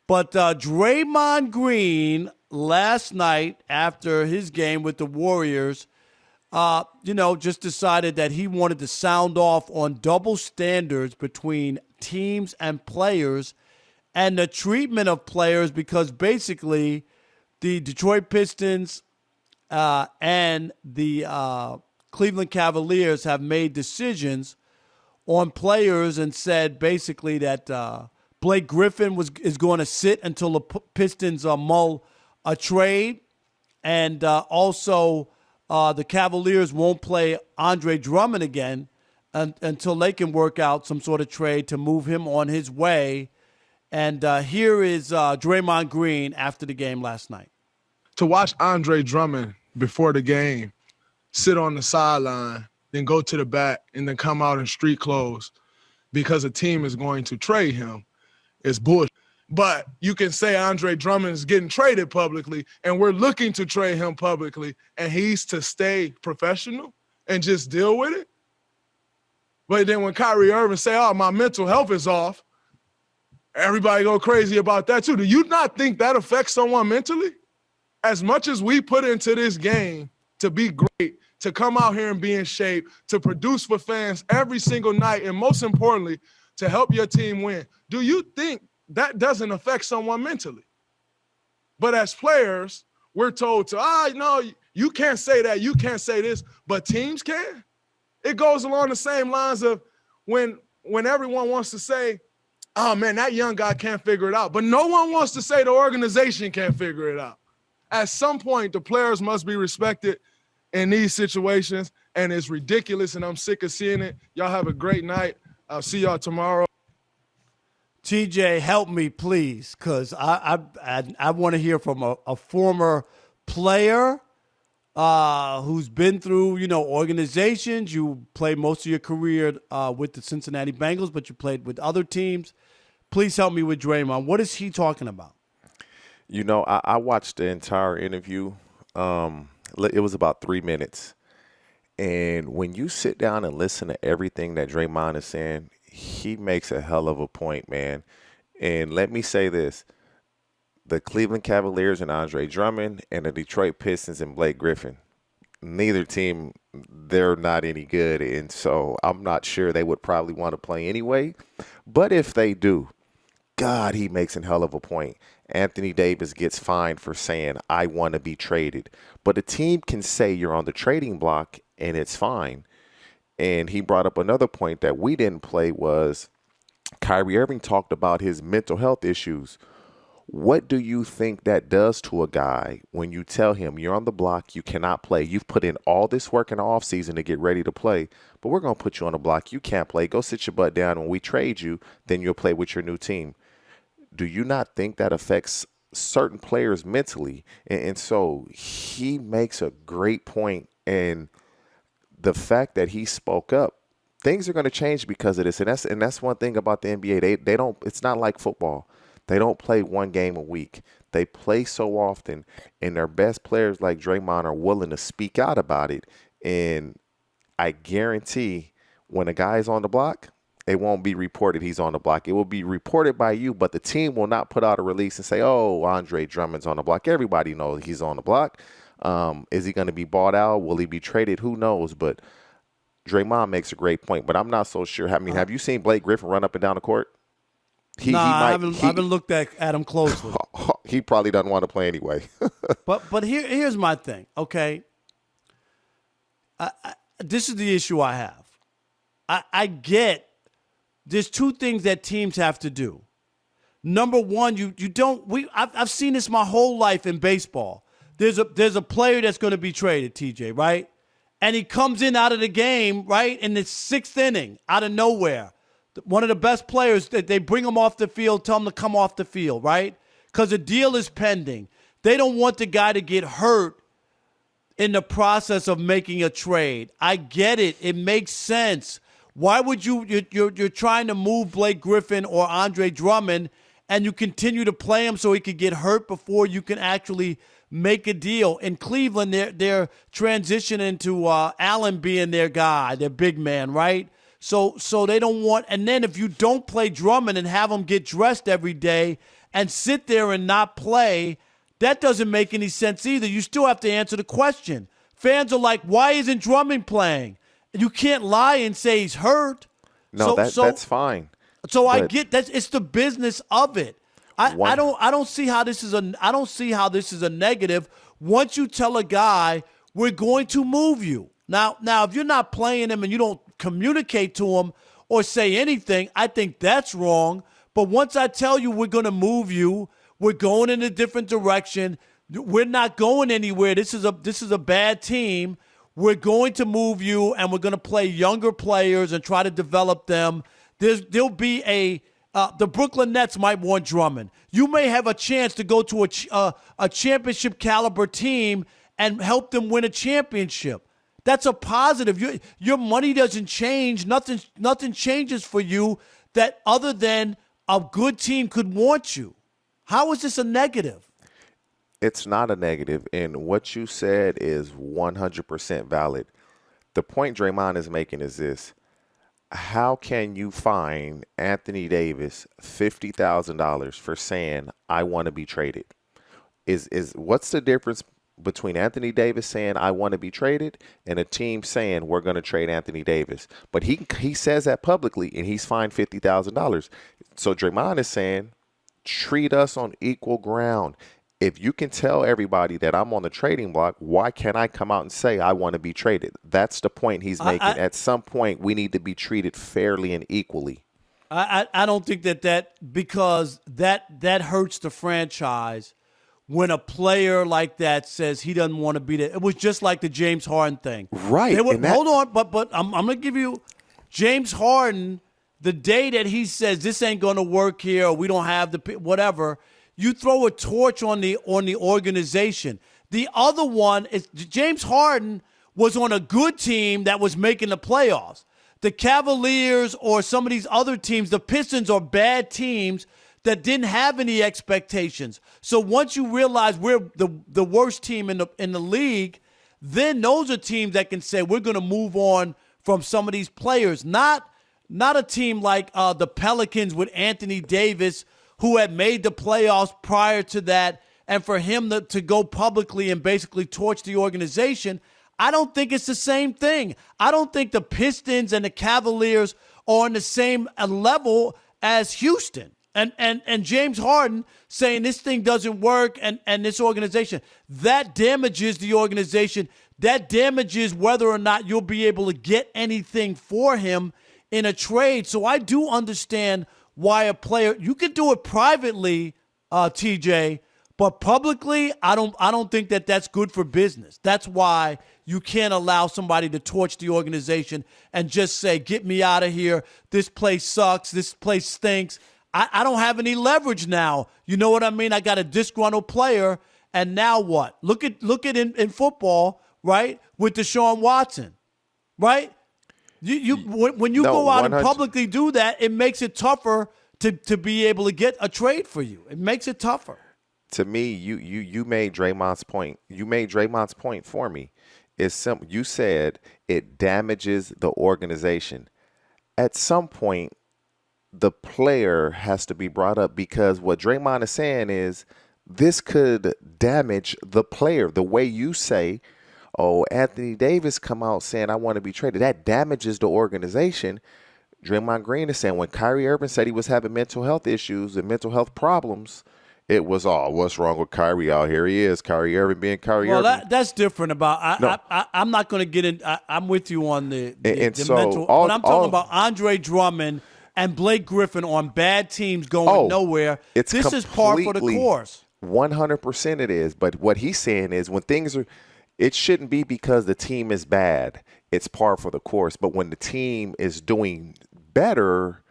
But Draymond Green last night after his game with the Warriors, just decided that he wanted to sound off on double standards between teams and players and the treatment of players, because basically the Detroit Pistons and the Cleveland Cavaliers have made decisions on players and said basically that Blake Griffin is going to sit until the Pistons mull a trade, and also the Cavaliers won't play Andre Drummond again until they can work out some sort of trade to move him on his way. And here is Draymond Green after the game last night. To watch Andre Drummond before the game sit on the sideline, then go to the back, and then come out in street clothes because a team is going to trade him is bullshit. But you can say Andre Drummond is getting traded publicly, and we're looking to trade him publicly, and he's to stay professional and just deal with it. But then when Kyrie Irving say, oh, my mental health is off, everybody go crazy about that too. Do you not think that affects someone mentally? As much as we put into this game to be great, to come out here and be in shape, to produce for fans every single night, and most importantly, to help your team win, do you think that doesn't affect someone mentally? But as players, we're told to, no, you can't say that, you can't say this, but teams can. It goes along the same lines of when everyone wants to say, oh, man, that young guy can't figure it out. But no one wants to say the organization can't figure it out. At some point, the players must be respected in these situations, and it's ridiculous, and I'm sick of seeing it. Y'all have a great night. I'll see y'all tomorrow. TJ, help me, please, because I want to hear from a former player who's been through, organizations. You played most of your career with the Cincinnati Bengals, but you played with other teams. Please help me with Draymond. What is he talking about? I watched the entire interview. It was about 3 minutes. And when you sit down and listen to everything that Draymond is saying, he makes a hell of a point, man. And let me say this. The Cleveland Cavaliers and Andre Drummond and the Detroit Pistons and Blake Griffin, neither team, they're not any good. And so I'm not sure they would probably want to play anyway. But if they do, God, he makes a hell of a point. Anthony Davis gets fined for saying, I want to be traded. But a team can say you're on the trading block and it's fine. And he brought up another point that we didn't play was Kyrie Irving talked about his mental health issues. What do you think that does to a guy when you tell him you're on the block, you cannot play? You've put in all this work in the offseason to get ready to play, but we're going to put you on the block. You can't play. Go sit your butt down. When we trade you, then you'll play with your new team. Do you not think that affects certain players mentally? And so he makes a great point. And the fact that he spoke up, things are going to change because of this. And that's one thing about the NBA. They don't. It's not like football. They don't play one game a week. They play so often, and their best players like Draymond are willing to speak out about it. And I guarantee when a guy is on the block, it won't be reported he's on the block. It will be reported by you, but the team will not put out a release and say, oh, Andre Drummond's on the block. Everybody knows he's on the block. Is he going to be bought out? Will he be traded? Who knows? But Draymond makes a great point, but I'm not so sure. I mean, have you seen Blake Griffin run up and down the court? I haven't looked at him closely. He probably doesn't want to play anyway. But here's my thing, okay? This is the issue I have. I get there's two things that teams have to do. Number one, I've seen this my whole life in baseball. There's a player that's going to be traded, TJ, right? And he comes in out of the game, right, in the sixth inning, out of nowhere. One of the best players, they bring him off the field, tell him to come off the field, right? Because a deal is pending. They don't want the guy to get hurt in the process of making a trade. I get it. It makes sense. Why would you're trying to move Blake Griffin or Andre Drummond and you continue to play him so he could get hurt before you can actually make a deal? In Cleveland, they're transitioning to Allen being their guy, their big man, right? So they don't want – and then if you don't play Drummond and have him get dressed every day and sit there and not play, that doesn't make any sense either. You still have to answer the question. Fans are like, why isn't Drummond playing? You can't lie and say he's hurt. No, that's fine. So I But get that it's the business of it. I don't see how this is a negative. Once you tell a guy we're going to move you. Now if you're not playing him and you don't communicate to him or say anything, I think that's wrong. But once I tell you we're going to move you, we're going in a different direction. We're not going anywhere. This is a bad team. We're going to move you, and we're going to play younger players and try to develop them. There'll be the Brooklyn Nets might want Drummond. You may have a chance to go to a championship caliber team and help them win a championship. That's a positive. Your money doesn't change. Nothing changes for you that other than a good team could want you. How is this a negative? it's not a negative, and what you said is 100% valid. The point Draymond is making is this: how can you fine Anthony Davis $50,000 for saying I want to be traded? Is what's the difference between Anthony Davis saying I want to be traded and a team saying we're going to trade Anthony Davis? But he says that publicly, and he's fined $50,000. So Draymond is saying, treat us on equal ground. If you can tell everybody that I'm on the trading block, why can't I come out and say I want to be traded? That's the point he's making. At some point, we need to be treated fairly and equally. I don't think that because that hurts the franchise when a player like that says he doesn't want to be there. It was just like the James Harden thing. Right. Hold on, but I'm going to give you James Harden, the day that he says this ain't going to work here, or we don't have the whatever, you throw a torch on the organization. The other one is James Harden was on a good team that was making the playoffs. The Cavaliers or some of these other teams, the Pistons, are bad teams that didn't have any expectations. So once you realize we're the worst team in the league, then those are teams that can say we're going to move on from some of these players. Not a team like the Pelicans with Anthony Davis, who had made the playoffs prior to that, and for him to go publicly and basically torch the organization, I don't think it's the same thing. I don't think the Pistons and the Cavaliers are on the same level as Houston. And James Harden saying this thing doesn't work and this organization, that damages the organization. That damages whether or not you'll be able to get anything for him in a trade. So I do understand why a player, you could do it privately, TJ, but publicly, I don't think that's good for business. That's why you can't allow somebody to torch the organization and just say, get me out of here. This place sucks. This place stinks. I don't have any leverage now. You know what I mean? I got a disgruntled player, and now what? Look at in football, right? With Deshaun Watson, right? When you go out and publicly do that, it makes it tougher to be able to get a trade for you. It makes it tougher. To me, you made Draymond's point. You made Draymond's point for me. It's simple. You said it damages the organization. At some point, the player has to be brought up, because what Draymond is saying is this could damage the player. The way you say, oh, Anthony Davis come out saying I want to be traded, that damages the organization. Draymond Green is saying when Kyrie Irving said he was having mental health issues and mental health problems, it was, what's wrong with Kyrie out here? He is Kyrie Irving being Kyrie Irving. Well, that's different. I'm not going to get in. I'm with you on the mental. But I'm talking about Andre Drummond and Blake Griffin on bad teams going nowhere. This is par for the course. 100% it is. But what he's saying is when things are, it shouldn't be because the team is bad. It's par for the course. But when the team is doing better,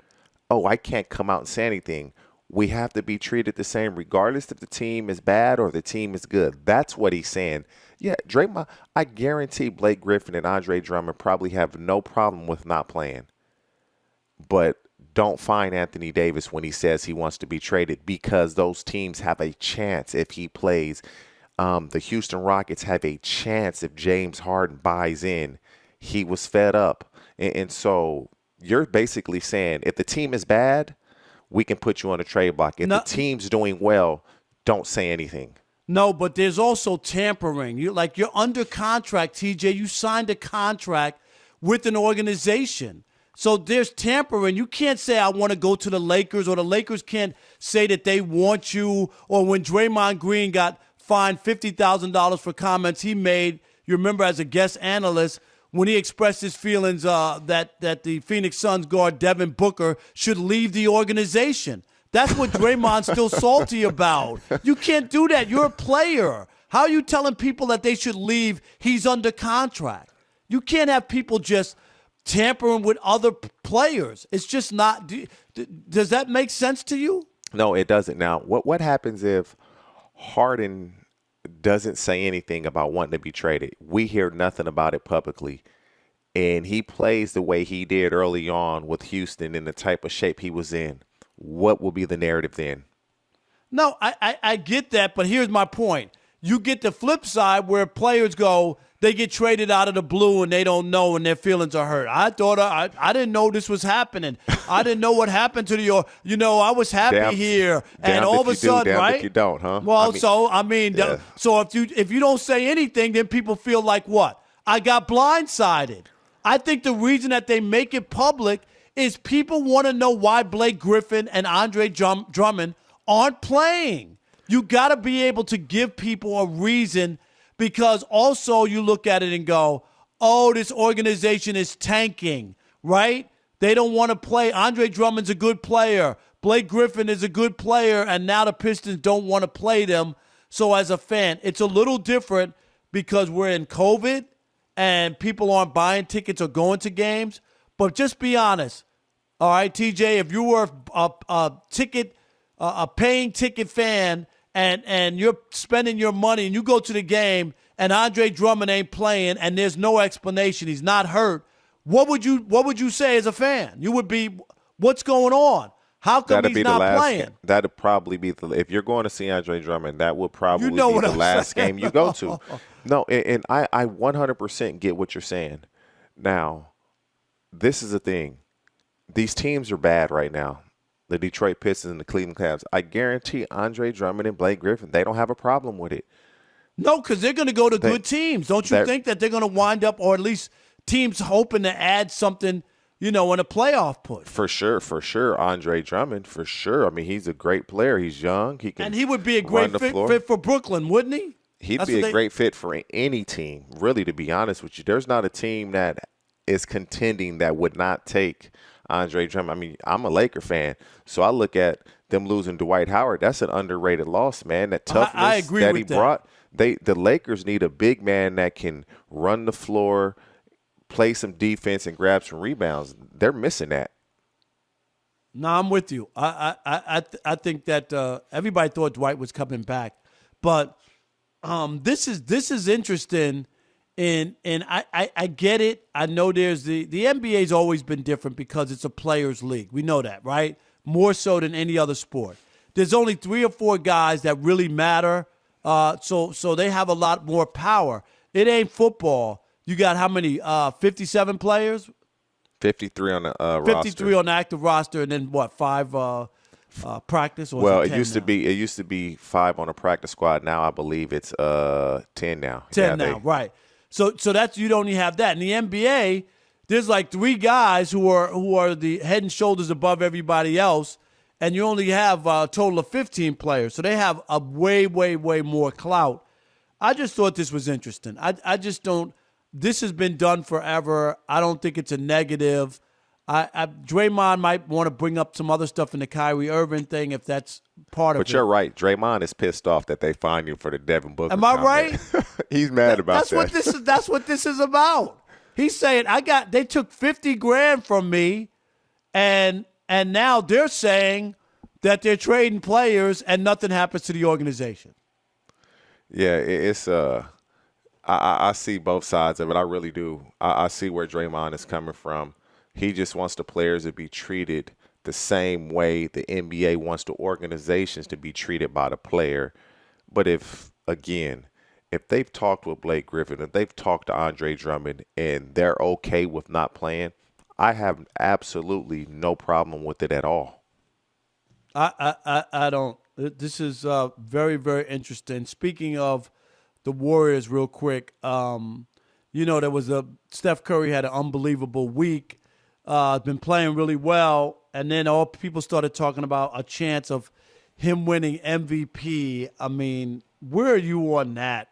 I can't come out and say anything. We have to be treated the same regardless if the team is bad or the team is good. That's what he's saying. Yeah, Draymond, I guarantee Blake Griffin and Andre Drummond probably have no problem with not playing. But don't fine Anthony Davis when he says he wants to be traded, because those teams have a chance if he plays. The Houston Rockets have a chance if James Harden buys in. He was fed up. And so you're basically saying if the team is bad, we can put you on a trade block. If No, the team's doing well, don't say anything. no, but there's also tampering. You're under contract, TJ. You signed a contract with an organization. So there's tampering. You can't say, I want to go to the Lakers, or the Lakers can't say that they want you. Or when Draymond Green got fined $50,000 for comments he made, you remember as a guest analyst, when he expressed his feelings that the Phoenix Suns guard Devin Booker should leave the organization. That's what Draymond's still salty about. You can't do that. You're a player. How are you telling people that they should leave? He's under contract. You can't have people just tampering with other players. It's just not. Does that make sense to you? No, it doesn't. Now, what happens if Harden doesn't say anything about wanting to be traded? We hear nothing about it publicly, and he plays the way he did early on with Houston in the type of shape he was in. What will be the narrative then? No, I get that, but here's my point. You get the flip side where players go, they get traded out of the blue and they don't know and their feelings are hurt. I thought I didn't know this was happening. I didn't know what happened to I was happy here, and all of a sudden, right? If you don't, huh? Well, so if you don't say anything, then people feel like what? I got blindsided. I think the reason that they make it public is people want to know why Blake Griffin and Andre Drummond aren't playing. You got to be able to give people a reason, because also you look at it and go, oh, this organization is tanking, right? They don't want to play. Andre Drummond's a good player. Blake Griffin is a good player, and now the Pistons don't want to play them. So as a fan, it's a little different because we're in COVID and people aren't buying tickets or going to games. But just be honest, all right, TJ, if you were a paying ticket fan and you're spending your money and you go to the game and Andre Drummond ain't playing and there's no explanation, he's not hurt, what would you say as a fan? You would be, what's going on? How come he's not playing? That'd probably be if you're going to see Andre Drummond, that would probably be the last game you go to. No, and I 100% get what you're saying. Now, this is the thing. These teams are bad right now. The Detroit Pistons and the Cleveland Cavs. I guarantee Andre Drummond and Blake Griffin, they don't have a problem with it. No, because they're going to go to good teams. Don't you think that they're going to wind up, or at least teams hoping to add something, in a playoff push? For sure. Andre Drummond, for sure. I mean, he's a great player. He's young. And he would be a great fit for Brooklyn, wouldn't he? He'd be a great fit for any team, really, to be honest with you. There's not a team that is contending that would not take Andre Drummond. I mean, I'm a Laker fan, so I look at them losing Dwight Howard. That's an underrated loss, man. That toughness that he brought. The Lakers need a big man that can run the floor, play some defense, and grab some rebounds. They're missing that. No, I'm with you. I think that everybody thought Dwight was coming back, but this is interesting. And I get it. I know there's the NBA's always been different because it's a players' league. We know that, right? More so than any other sport. There's only 3 or 4 guys that really matter. So they have a lot more power. It ain't football. You got how many? 57 players? 53 on the roster. 53 on the active roster, and then what? 5 practice? Or well, it used to be 5 on a practice squad. Now I believe it's 10 now. 10 now, right? So that's, you'd only have that. In the NBA, there's like 3 guys who are the head and shoulders above everybody else, and you only have a total of 15 players. So they have a way, way, way more clout. I just thought this was interesting. I just don't. This has been done forever. I don't think it's a negative. Draymond might want to bring up some other stuff in the Kyrie Irving thing if that's part of it. But you're right. Draymond is pissed off that they fined you for the Devin Booker. Am I right? He's mad about that. That's what this is about. He's saying they took $50,000 from me, and now they're saying that they're trading players and nothing happens to the organization. Yeah, it's I see both sides of it. I really do. I see where Draymond is coming from. He just wants the players to be treated the same way the NBA wants the organizations to be treated by the player. But if they've talked with Blake Griffin, if they've talked to Andre Drummond, and they're okay with not playing, I have absolutely no problem with it at all. I don't. This is very, very interesting. Speaking of the Warriors, real quick, there was Steph Curry had an unbelievable week, been playing really well, and then all people started talking about a chance of him winning MVP. I mean, where are you on that?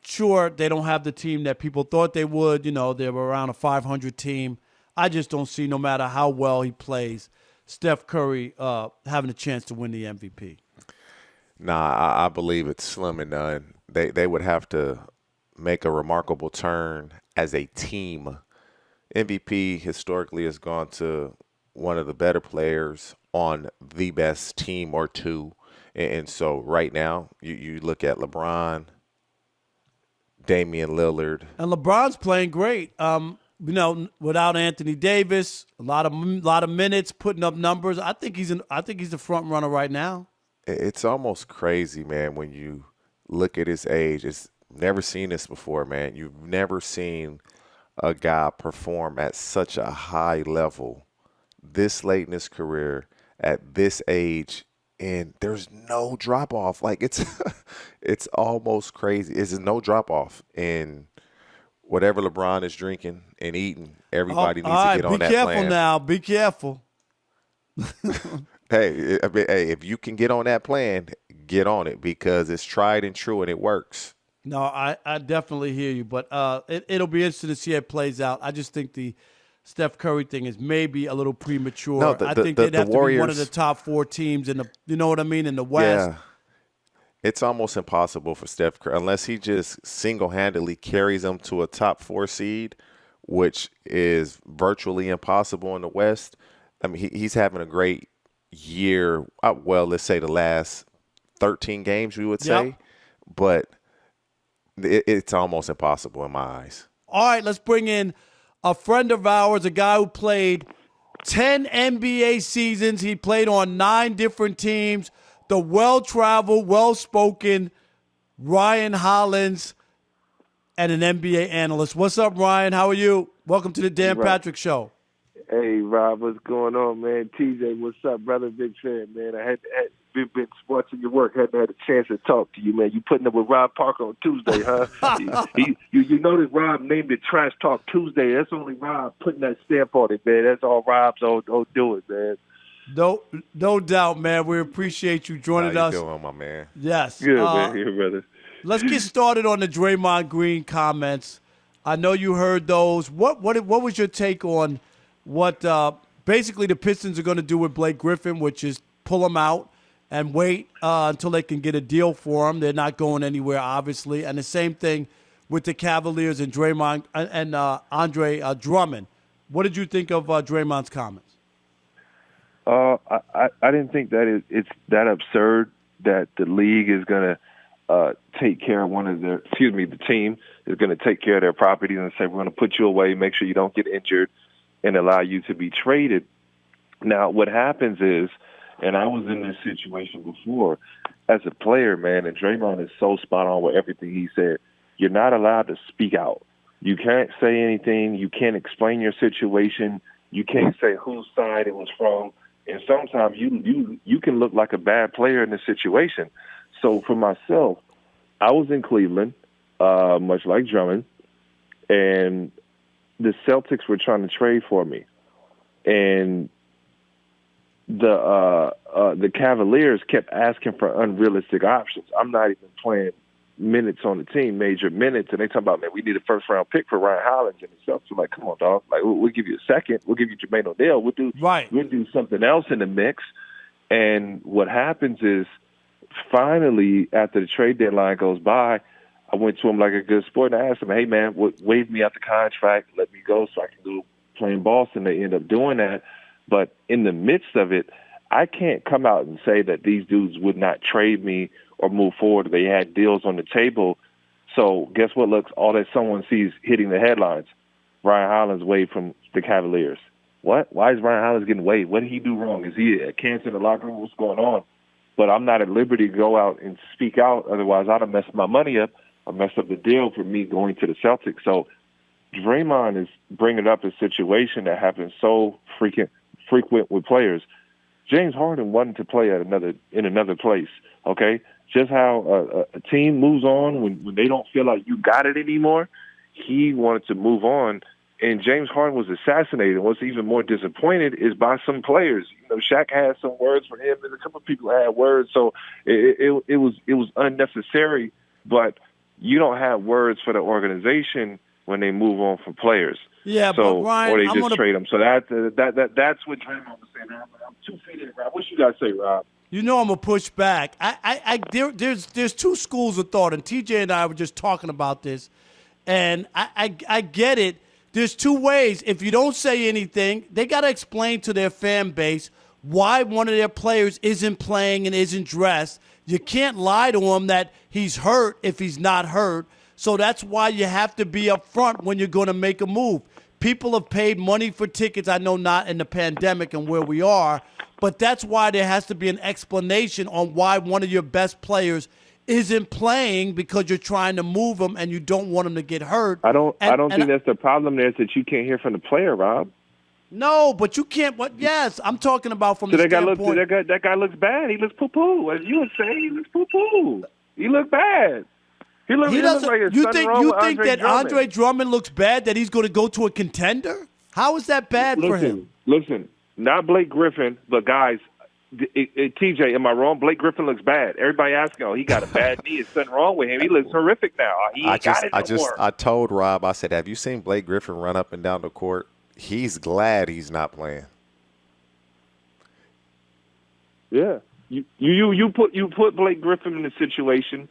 Sure, they don't have the team that people thought they would. They were around a 500 team. I just don't see, no matter how well he plays, Steph Curry having a chance to win the MVP. Nah, I believe it's slim and none. They would have to make a remarkable turn as a team. MVP historically has gone to one of the better players on the best team or two. And so right now, you look at LeBron, Damian Lillard. And LeBron's playing great. Without Anthony Davis, a lot of minutes, putting up numbers. I think he's the front runner right now. It's almost crazy, man, when you look at his age. It's never seen this before, man. You've never seen a guy perform at such a high level this late in his career at this age, and there's no drop off. Like it's almost crazy. It's no drop off. And whatever LeBron is drinking and eating, everybody needs to get on that plan. Be careful now. Be careful. Hey, if you can get on that plan, get on it, because it's tried and true and it works. No, I definitely hear you, but it'll be interesting to see how it plays out. I just think the Steph Curry thing is maybe a little premature. No, I think they'd have Warriors, to be one of the top 4 teams in in the West. Yeah. It's almost impossible for Steph Curry, unless he just single-handedly carries them to a top 4 seed, which is virtually impossible in the West. I mean, he's having a great year. Well, let's say the last 13 games, we would say. Yep. But it's almost impossible in my eyes. All right, let's bring in a friend of ours, a guy who played 10 NBA seasons. He played on 9 different teams. The well-traveled, well-spoken Ryan Hollins, and an NBA analyst. What's up, Ryan? How are you? Welcome to the Dan Patrick Show. Hey, Rob, what's going on, man? TJ, what's up, brother? Big fan, man. I had been watching your work. Hadn't had a chance to talk to you, man. You putting up with Rob Parker on Tuesday, huh? you notice Rob named it Trash Talk Tuesday. That's only Rob putting that stamp on it, man. That's all Rob's all doing, man. No doubt, man. We appreciate you joining us. How you doing, my man? Yes. Good, man. Here, brother. Let's get started on the Draymond Green comments. I know you heard those. What was your take on what basically the Pistons are going to do with Blake Griffin, which is pull him out and wait until they can get a deal for him? They're not going anywhere, obviously. And the same thing with the Cavaliers and Draymond and Andre Drummond. What did you think of Draymond's comments? I didn't think that it's that absurd that the league is going to take care of the team is going to take care of their properties and say, we're going to put you away, make sure you don't get injured, and allow you to be traded. Now, what happens is, and I was in this situation before, as a player, man, and Draymond is so spot on with everything he said, you're not allowed to speak out. You can't say anything. You can't explain your situation. You can't say whose side it was from. And sometimes you can look like a bad player in this situation. So for myself, I was in Cleveland, much like Drummond, and the Celtics were trying to trade for me. And the Cavaliers kept asking for unrealistic options. I'm not even playing minutes on the team, major minutes, and they talk about, man, we need a first-round pick for Ryan Hollins and himself. So, like, come on, dog. Like, we'll give you a second. We'll give you Jermaine O'Neal. We'll do something else in the mix. And what happens is, finally, after the trade deadline goes by, I went to him like a good sport and I asked him, hey, man, waive me out the contract, let me go so I can go play in Boston. They end up doing that. But in the midst of it, I can't come out and say that these dudes would not trade me or move forward. They had deals on the table. So guess what? All that someone sees hitting the headlines. Ryan Hollins waived from the Cavaliers. What? Why is Ryan Hollins getting waived? What did he do wrong? Is he a cancer in the locker room? What's going on? But I'm not at liberty to go out and speak out. Otherwise, I'd have messed my money up. I messed up the deal for me going to the Celtics. So Draymond is bringing up a situation that happens so frequent with players. James Harden wanted to play in another place. Okay, just how a team moves on when they don't feel like you got it anymore. He wanted to move on, and James Harden was assassinated. What's even more disappointed is by some players. You know, Shaq had some words for him, and a couple of people had words. So it was unnecessary. But you don't have words for the organization when they move on from players. Yeah, so, but Ryan, or they just trade them. So that's what Draymond was saying. I'm 2 feet in, Rob. What you guys say, Rob? You know I'm gonna push back. There's two schools of thought, and TJ and I were just talking about this, and I get it. There's two ways. If you don't say anything, they got to explain to their fan base why one of their players isn't playing and isn't dressed. You can't lie to him that he's hurt if he's not hurt. So that's why you have to be upfront when you're going to make a move. People have paid money for tickets. I know not in the pandemic and where we are, but that's why there has to be an explanation on why one of your best players isn't playing, because you're trying to move him and you don't want him to get hurt. I don't think that's the problem there, is that you can't hear from the player, Rob. No, but you can't. But yes, I'm talking about from the standpoint. That guy looks bad. He looks poo-poo. As you would say, he looks poo-poo. He looks bad. He looks like a You think that Andre Drummond looks bad, that he's going to go to a contender? How is that bad for him? Listen, not Blake Griffin, but guys, TJ, am I wrong? Blake Griffin looks bad. Everybody asking, he got a bad knee. There's something wrong with him. He looks horrific now. I told Rob, I said, have you seen Blake Griffin run up and down the court? He's glad he's not playing. Yeah, you put Blake Griffin in a situation,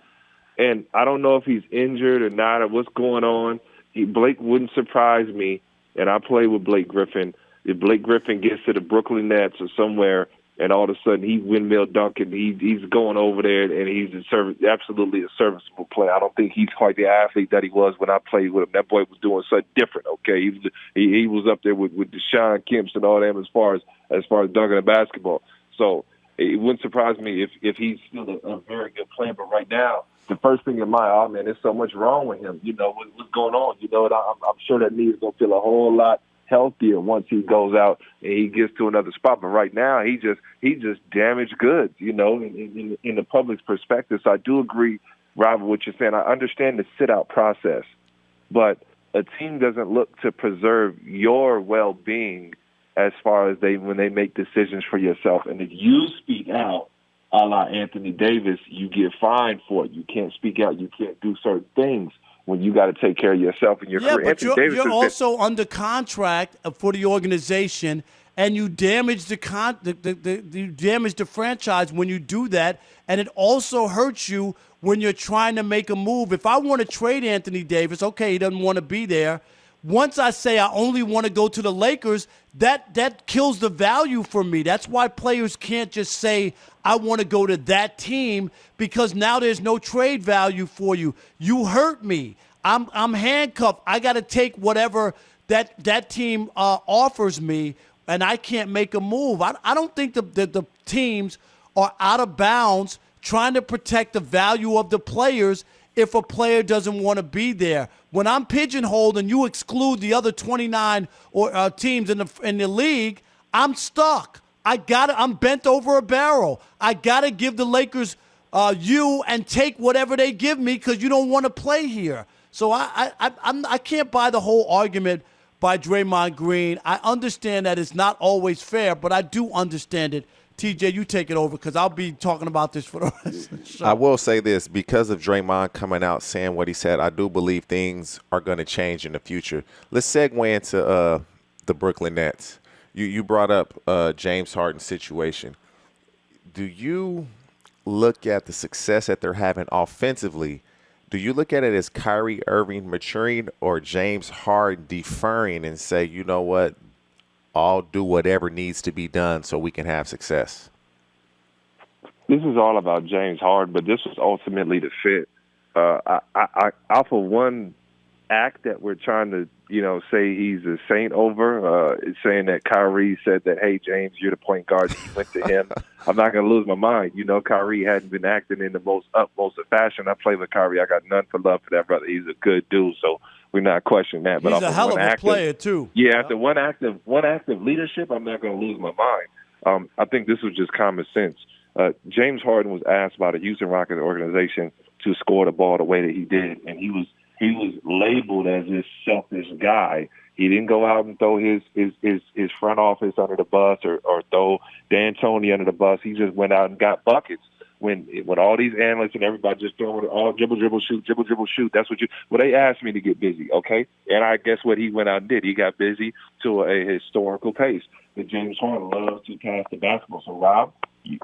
and I don't know if he's injured or not or what's going on. Blake wouldn't surprise me, and I play with Blake Griffin. If Blake Griffin gets to the Brooklyn Nets or somewhere, and all of a sudden he's windmill dunking, he's going over there, and he's absolutely a serviceable player. I don't think he's quite the athlete that he was when I played with him. That boy was doing something different. Okay, he was up there with Deshaun Kemps and all them as far as dunking a basketball. So it wouldn't surprise me if he's still a very good player. But right now, the first thing in my man, there's so much wrong with him. You know what's going on. You know, and I'm sure that knee is going to feel a whole lot healthier once he goes out and he gets to another spot. But right now, he just damaged goods, you know, in the public's perspective. So I do agree, Robert, what you're saying. I understand the sit-out process, but a team doesn't look to preserve your well-being as far as when they make decisions for yourself. And if you speak out, a la Anthony Davis, you get fined for it. You can't speak out. You can't do certain things when you got to take care of yourself and your career. But you're also under contract for the organization, and you damage you damage the franchise when you do that, and it also hurts you when you're trying to make a move. If I want to trade Anthony Davis, okay, he doesn't want to be there. Once I say I only want to go to the Lakers, that kills the value for me. That's why players can't just say, I want to go to that team, because now there's no trade value for you. You hurt me. I'm handcuffed. I got to take whatever that team offers me, and I can't make a move. I don't think the teams are out of bounds trying to protect the value of the players if a player doesn't want to be there. When I'm pigeonholed and you exclude the other 29 teams in the league, I'm stuck. I'm bent over a barrel. I got to give the Lakers you and take whatever they give me because you don't want to play here. So I can't buy the whole argument by Draymond Green. I understand that it's not always fair, but I do understand it. TJ, you take it over because I'll be talking about this for the rest of the show. I will say this, because of Draymond coming out saying what he said, I do believe things are going to change in the future. Let's segue into the Brooklyn Nets. You brought up James Harden's situation. Do you look at the success that they're having offensively? Do you look at it as Kyrie Irving maturing or James Harden deferring and say, you know what, I'll do whatever needs to be done so we can have success? This is all about James Harden, but this was ultimately the fit. Off of one act that we're trying to, say he's a saint over, saying that Kyrie said that, hey, James, you're the point guard. He went to him. I'm not going to lose my mind. Kyrie hadn't been acting in the most utmost of fashion. I play with Kyrie. I got none for love for that brother. He's a good dude, so we're not questioning that. He's a hell of a player, too. Yeah, after one act of leadership, I'm not going to lose my mind. I think this was just common sense. James Harden was asked by the Houston Rockets organization to score the ball the way that he did, and he was labeled as this selfish guy. He didn't go out and throw his front office under the bus or throw D'Antoni under the bus. He just went out and got buckets. When all these analysts and everybody just throwing all dribble, shoot, that's what they asked me to get busy, okay? And I guess what he went out and did, he got busy to a historical pace. But James Harden loves to pass the basketball. So, Rob,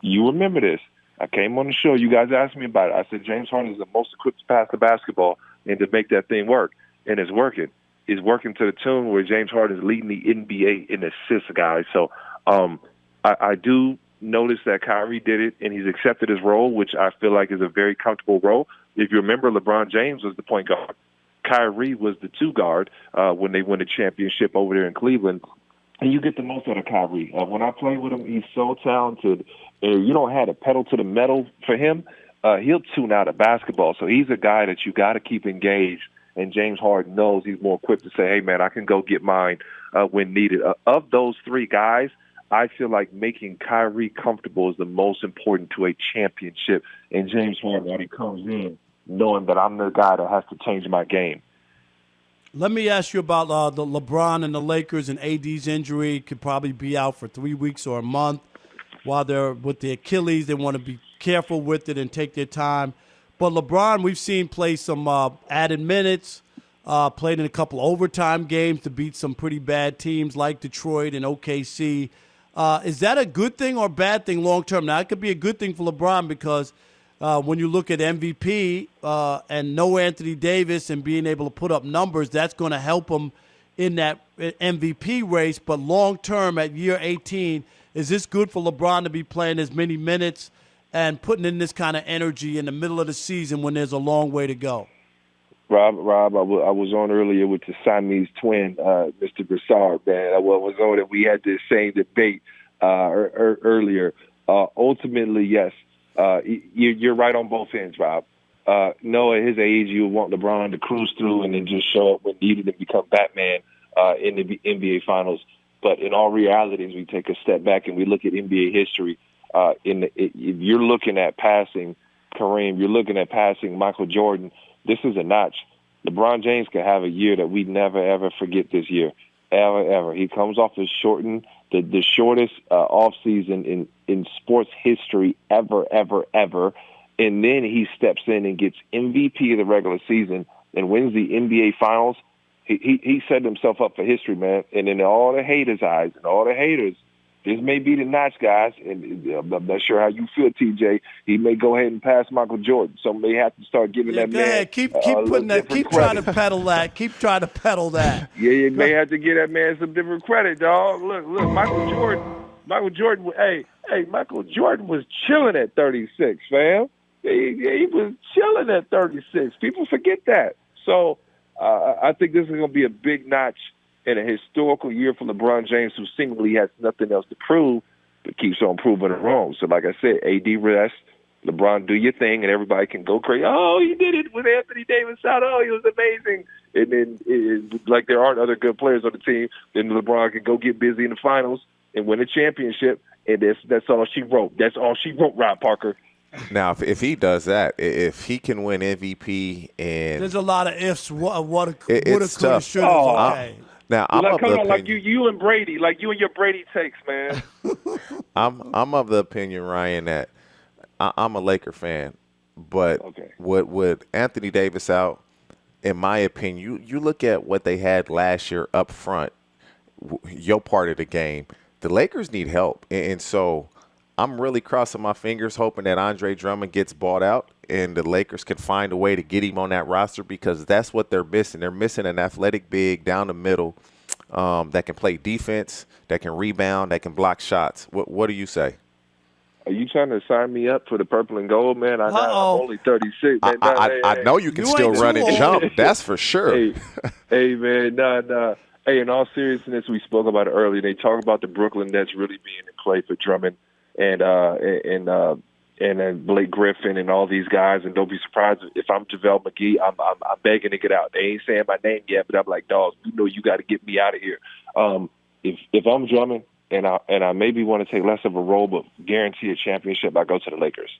you remember this. I came on the show. You guys asked me about it. I said James Harden is the most equipped to pass the basketball and to make that thing work. And it's working. It's working to the tune where James Harden is leading the NBA in assists, guys. So I do notice that Kyrie did it, and he's accepted his role, which I feel like is a very comfortable role. If you remember, LeBron James was the point guard. Kyrie was the two guard when they won the championship over there in Cleveland. And you get the most out of Kyrie. When I play with him, he's so talented. And you don't have to pedal to the metal for him. He'll tune out of basketball. So he's a guy that you got to keep engaged. And James Harden knows he's more equipped to say, hey, man, I can go get mine when needed. Of those three guys, I feel like making Kyrie comfortable is the most important to a championship. And James Harden, when he comes in, knowing that I'm the guy that has to change my game. Let me ask you about the LeBron and the Lakers and AD's injury. Could probably be out for 3 weeks or a month. While they're with the Achilles, they want to be careful with it and take their time. But LeBron, we've seen play some added minutes, played in a couple overtime games to beat some pretty bad teams like Detroit and OKC. Is that a good thing or bad thing long term? Now, it could be a good thing for LeBron because when you look at MVP and no Anthony Davis and being able to put up numbers, that's going to help him in that MVP race. But long term at year 18, is this good for LeBron to be playing as many minutes and putting in this kind of energy in the middle of the season when there's a long way to go? Rob, I was on earlier with the Siamese twin, Mr. Broussard, man. I was on it. We had this same debate earlier. Ultimately, yes, you're right on both ends, Rob. No, at his age, you would want LeBron to cruise through and then just show up when needed and become Batman in the NBA Finals. But in all reality, as we take a step back and we look at NBA history, if you're looking at passing Kareem, you're looking at passing Michael Jordan, this is a notch. LeBron James can have a year that we never, ever forget this year. Ever. He comes off the shortest offseason in sports history ever. And then he steps in and gets MVP of the regular season and wins the NBA Finals. He set himself up for history, man. And in all the haters' eyes and all the haters, this may be the notch, guys. And I'm not sure how you feel, TJ. He may go ahead and pass Michael Jordan. So may have to start giving that go man. Ahead. Keep putting that. Keep trying to pedal that. Keep trying to pedal that. Yeah, you may have to give that man some different credit, dog. Look, Michael Jordan. Hey, Michael Jordan was chilling at 36, fam. He was chilling at 36. People forget that. So I think this is going to be a big notch in a historical year for LeBron James, who seemingly has nothing else to prove, but keeps on proving it wrong. So like I said, AD rest, LeBron do your thing, and everybody can go crazy. Oh, he did it with Anthony Davis out. Oh, he was amazing. And then, like there aren't other good players on the team, then LeBron can go get busy in the finals and win a championship, and that's all she wrote. That's all she wrote, Rob Parker. Now, if he does that, if he can win MVP, and there's a lot of ifs. What it's coulda, tough. shoulda, okay. Now, I'm of the opinion, like you and Brady, like you and your Brady takes, man. I'm of the opinion, Ryan, that I'm a Laker fan, but with Anthony Davis out, in my opinion, you look at what they had last year up front, your part of the game, the Lakers need help, and so I'm really crossing my fingers, hoping that Andre Drummond gets bought out and the Lakers can find a way to get him on that roster, because that's what they're missing. They're missing an athletic big down the middle that can play defense, that can rebound, that can block shots. What do you say? Are you trying to sign me up for the purple and gold, man? I'm only 36. Man. I know you can still run and jump. That's for sure. Hey, man, nah. Hey, in all seriousness, we spoke about it earlier. They talk about the Brooklyn Nets really being in play for Drummond and Blake Griffin and all these guys. And don't be surprised if I'm JaVale McGee. I'm begging to get out. They ain't saying my name yet, but I'm like, dog, you know you got to get me out of here. If I'm Drummond, and I maybe want to take less of a role, but guarantee a championship, I go to the Lakers.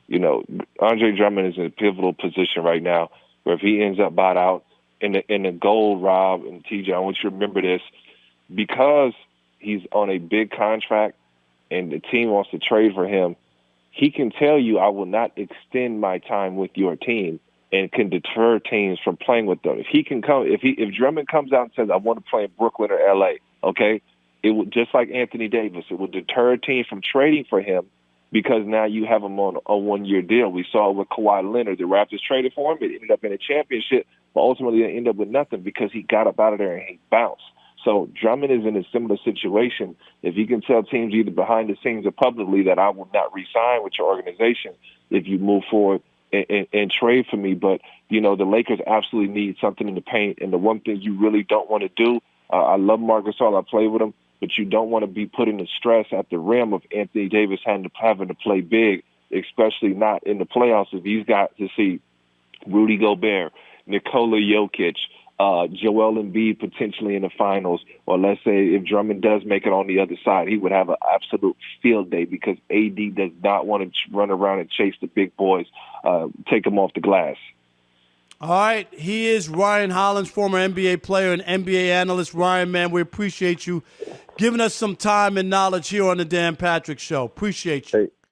You know, Andre Drummond is in a pivotal position right now where if he ends up bought out in the gold, Rob and TJ, I want you to remember this, because he's on a big contract and the team wants to trade for him, he can tell you, I will not extend my time with your team, and can deter teams from playing with them. If he can come, if Drummond comes out and says, I want to play in Brooklyn or LA, okay, it would, just like Anthony Davis, it would deter a team from trading for him, because now you have him on a one-year deal. We saw it with Kawhi Leonard. The Raptors traded for him. It ended up in a championship, but ultimately they ended up with nothing because he got up out of there and he bounced. So Drummond is in a similar situation. If he can tell teams either behind the scenes or publicly that I will not re-sign with your organization if you move forward and trade for me. But, you know, the Lakers absolutely need something in the paint. And the one thing you really don't want to do, I love Marc Gasol. I play with him. But you don't want to be putting the stress at the rim of Anthony Davis having to play big, especially not in the playoffs. If he's got to see Rudy Gobert, Nikola Jokic, Joel Embiid potentially in the finals, or let's say if Drummond does make it on the other side, he would have an absolute field day because AD does not want to run around and chase the big boys, take them off the glass. All right, he is Ryan Hollins, former NBA player and NBA analyst. Ryan, man, we appreciate you giving us some time and knowledge here on the Dan Patrick Show. Appreciate you. Hey,